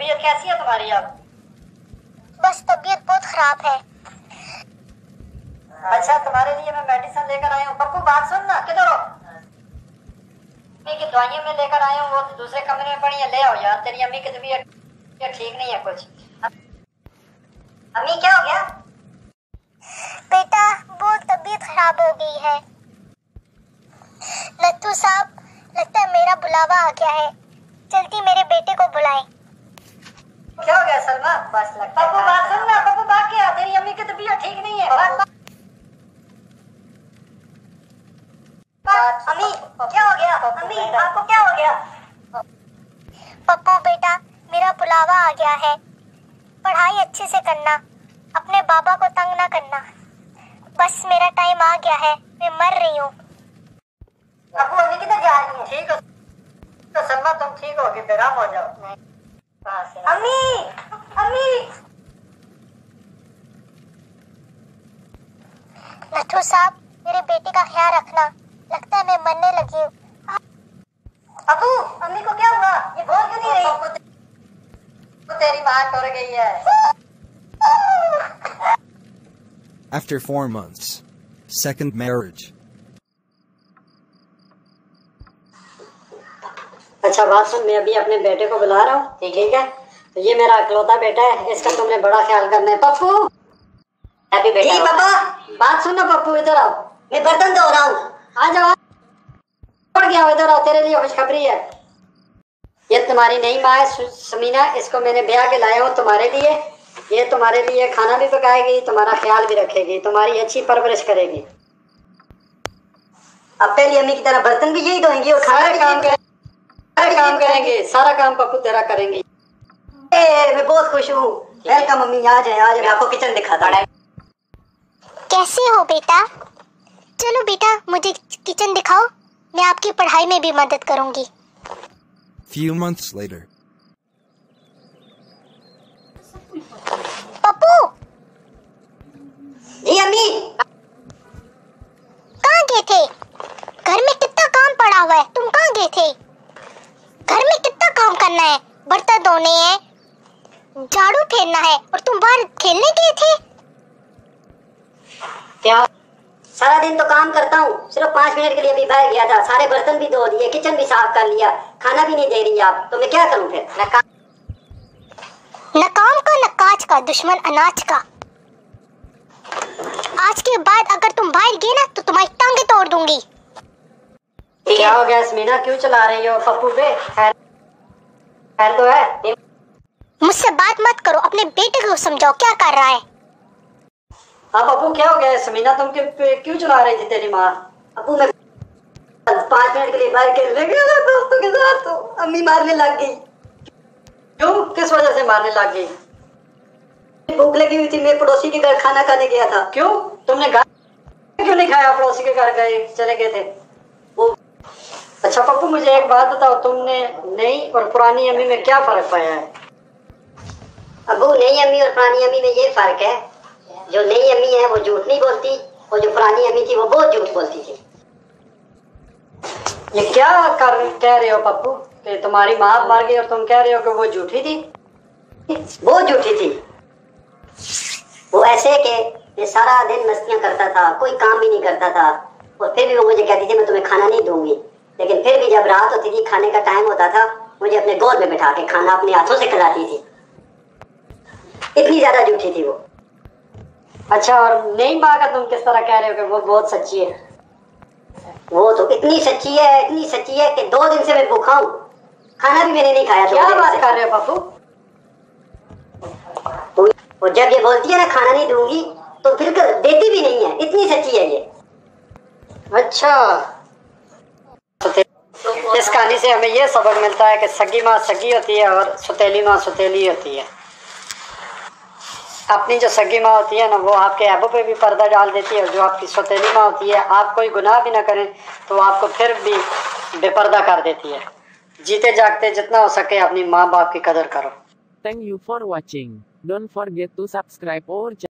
तबीयत कैसी है तुम्हारी अब? बस तबीयत बहुत खराब है। अच्छा, तुम्हारे लिए मैं मेडिसिन लेकर आया हूँ। पप्पू बात सुन ना, किधर हो? अम्मी की दवाइयाँ मैं लेकर आया हूँ, वो दूसरे कमरे में पड़ी है, ले आओ यार। तेरी अम्मी की तबीयत ठीक नहीं है कुछ। अम्मी क्या हो गया? बेटा बहुत तबीयत खराब हो गई है। नत्थू साहब, लगता है मेरा बुलावा आ गया है। जल्दी मेरे बेटे को बुलाएं। क्या हो गया सलमा? बस लगता है। पप्पू बात सुन ना, पप्पू भाग के आ, तेरी अम्मी की तबीयत ठीक नहीं है। अम्मी क्या हो गया? अम्मी आपको क्या हो गया? पप्पू बेटा, मेरा बुलावा आ गया है। पढ़ाई अच्छे से करना, अपने बाबा को तंग ना करना। बस मेरा टाइम आ गया है, मैं मर रही हूँ। पप्पू अम्मी किधर जा रही है? ठीक हो तो सलमा, तुम ठीक हो गए, बेराम हो जाओ। अम्मी अम्मी। नत्थू साहब, मेरे बेटे का ख्याल रखना, लगता है मैं मरने लगी हूँ। अबू अम्मी को क्या हुआ? ये बोल क्यों नहीं रही? तो तेरी माँ टूट गई है। After 4 months. Second marriage. अच्छा बात सुन, मैं अभी अपने बेटे को बुला रहा हूँ, ठीक है? तो ये मेरा इकलौता बेटा है, इसका तुमने बड़ा ख्याल करना है। पप्पू हैप्पी बेटा। जी पापा। बात सुन ना पप्पू, इधर आओ, मैं बर्तन धो रहा हूँ। आ जाओ। पड़ गया, इधर आओ, तेरे लिए खुशखबरी है। ये तुम्हारी नई माँ है समीना, इसको मैंने ब्याह के लाया हूँ तुम्हारे लिए। ये तुम्हारे लिए खाना भी पकाएगी, तुम्हारा ख्याल भी रखेगी, तुम्हारी अच्छी परवरिश करेगी। अब पहली अम्मी की तरह बर्तन भी यही धोएंगी और सारे काम करेंगे। सारा काम पप्पू तेरा करेंगे। मैं बहुत खुश हूँ। वेलकम अम्मी, आज मैं आपको किचन दिखाता हूँ। कैसे हो बेटा? चलो बेटा, मुझे किचन दिखाओ, मैं आपकी पढ़ाई में भी मदद करूंगी। Few months later. पप्पू। जी अम्मी। कहाँ गए थे? घर में कितना काम पड़ा हुआ है, तुम कहाँ गए थे? घर में कितना काम करना है, बर्तन धोने हैं, झाड़ू फेरना है, और तुम बाहर खेलने गए थे? क्या? सारा दिन तो काम करता हूँ, सिर्फ 5 मिनट के लिए भी बाहर गया था। सारे बर्तन भी धो दिए, किचन भी साफ कर लिया, खाना भी नहीं दे रही आप, तो मैं क्या करूँ फिर? न काम का न काज का, दुश्मन अनाज का। आज के बाद अगर तुम बाहर गए ना तो तुम्हारी टांगे तोड़ दूंगी। क्या हो गया समीना, क्यों चला रही हो पप्पू पे? खैर तो है। मुझसे बात मत करो, अपने बेटे को समझाओ क्या कर रहा है। हाँ पप्पू क्या हो गया समीना, तुम क्यों चला रही थी तेरी माँ? अबू मैं 5 मिनट के लिए बाहर खेलने गया था दोस्तों के साथ, तो अम्मी मारने लग गई। क्यों, किस वजह से मारने लग गई? भूख लगी हुई थी, मैं पड़ोसी के घर खाना खाने गया था। क्यों, तुमने घर क्यों नहीं खाया? पड़ोसी के घर चले गए थे वो। अच्छा पप्पू मुझे एक बात बताओ, तुमने नई और पुरानी अम्मी में क्या फर्क पाया है? अबू नई अम्मी और पुरानी अम्मी में ये फर्क है, जो नई अम्मी है वो झूठ नहीं बोलती, और जो पुरानी अम्मी थी वो बहुत झूठ बोलती थी। ये क्या कह रहे हो पप्पू कि तुम्हारी माँ मर गई और तुम कह रहे हो कि वो झूठी थी? वो झूठी थी। वो ऐसे कि ये सारा दिन मस्तियां करता था, कोई काम भी नहीं करता था, और फिर भी वो मुझे कहती थी मैं तुम्हें खाना नहीं दूंगी, लेकिन फिर भी जब रात होती थी, खाने का टाइम होता था, मुझे अपने गोद में बिठा के खाना अपने हाथों से खिलाती थी। इतनी ज्यादा झूठी थी वो। अच्छा, और नई माँ का तुम किस तरह कह रहे हो कि वो बहुत सच्ची है? वो तो इतनी सच्ची है कि 2 दिन से मैं भूखा हूँ, खाना भी मैंने नहीं खाया। क्या बात कर रहे हो पप्पू? वो जब ये बोलती है ना खाना नहीं दूंगी, तो फिर देती भी नहीं है, इतनी सच्ची है ये। अच्छा, इस कहानी से हमें ये सबक मिलता है कि सगी माँ सगी होती है और सुतेली माँ सुतेली होती है। अपनी जो सगी माँ होती है ना, वो आपके ऐबों पे भी पर्दा डाल देती है, और जो आपकी सौतेली माँ होती है, आप कोई गुनाह भी ना करें तो आपको फिर भी बेपर्दा कर देती है। जीते जागते जितना हो सके अपनी माँ बाप की कदर करो। Thank you for watching. Don't forget to subscribe our channel.